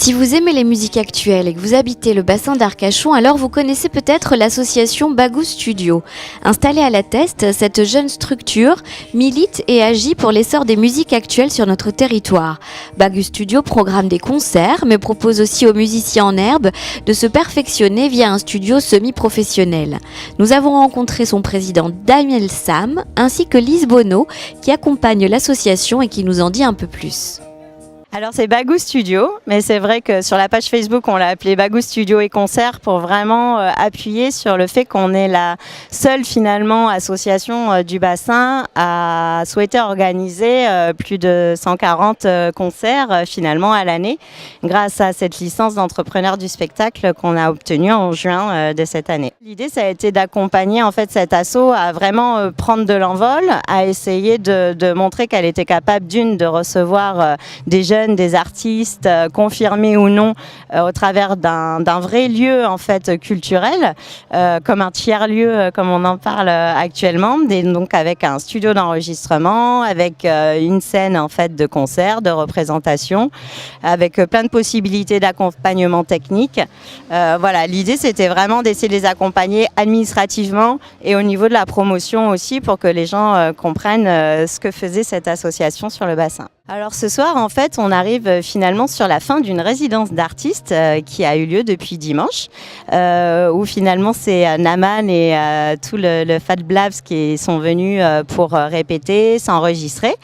Si vous aimez les musiques actuelles et que vous habitez le bassin d'Arcachon, alors vous connaissez peut-être l'association Bagou Studio. Installée à La Teste, cette jeune structure milite et agit pour l'essor des musiques actuelles sur notre territoire. Bagou Studio programme des concerts, mais propose aussi aux musiciens en herbe de se perfectionner via un studio semi-professionnel. Nous avons rencontré son président Daniel Sam, ainsi que Lise Bonneau, qui accompagne l'association et qui nous en dit un peu plus. Alors c'est Bagou Studio, mais c'est vrai que sur la page Facebook on l'a appelé Bagou Studio et Concert pour vraiment appuyer sur le fait qu'on est la seule finalement association du bassin à souhaiter organiser plus de 140 concerts finalement à l'année grâce à cette licence d'entrepreneur du spectacle qu'on a obtenue en juin de cette année. L'idée ça a été d'accompagner en fait cet asso à vraiment prendre de l'envol, à essayer de montrer qu'elle était capable de recevoir des jeunes, des artistes confirmés ou non au travers d'un vrai lieu en fait culturel, comme un tiers-lieu comme on en parle actuellement, donc avec un studio d'enregistrement, avec une scène en fait de concert, de représentation, avec plein de possibilités d'accompagnement technique. Voilà, l'idée c'était vraiment d'essayer de les accompagner administrativement et au niveau de la promotion aussi pour que les gens comprennent ce que faisait cette association sur le bassin. Alors ce soir, en fait, on arrive finalement sur la fin d'une résidence d'artistes qui a eu lieu depuis dimanche, où finalement c'est Naman et tout le Fat Blabs qui sont venus pour répéter, s'enregistrer.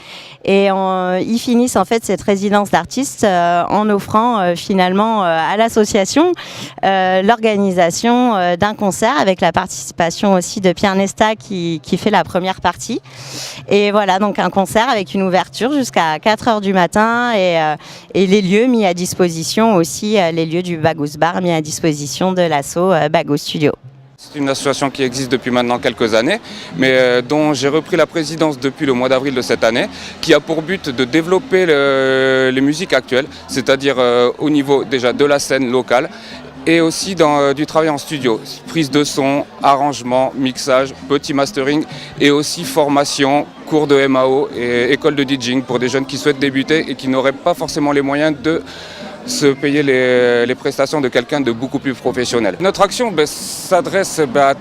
Et ils finissent en fait cette résidence d'artistes en offrant finalement à l'association l'organisation d'un concert avec la participation aussi de Pierre Nesta qui fait la première partie. Et voilà, donc un concert avec une ouverture jusqu'à 4h du matin et les lieux mis à disposition aussi, les lieux du Bagous Bar mis à disposition de l'asso Bagou Studio. C'est une association qui existe depuis maintenant quelques années, mais dont j'ai repris la présidence depuis le mois d'avril de cette année, qui a pour but de développer les musiques actuelles, c'est-à-dire au niveau déjà de la scène locale, et aussi du travail en studio, prise de son, arrangement, mixage, petit mastering et aussi formation, cours de MAO et école de DJing pour des jeunes qui souhaitent débuter et qui n'auraient pas forcément les moyens de se payer les prestations de quelqu'un de beaucoup plus professionnel. Notre action s'adresse à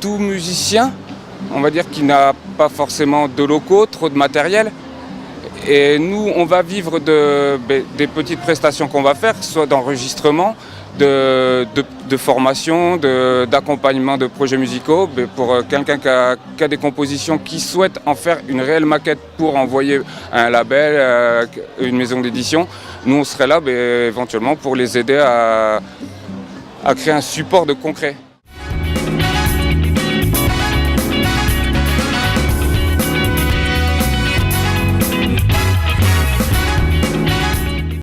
tout musicien, on va dire, qui n'a pas forcément de locaux, trop de matériel. Et nous, on va vivre des petites prestations qu'on va faire, soit d'enregistrement, de formation, d'accompagnement de projets musicaux. Pour quelqu'un qui a des compositions, qui souhaite en faire une réelle maquette pour envoyer à un label, une maison d'édition, nous on serait là éventuellement pour les aider à créer un support de concret.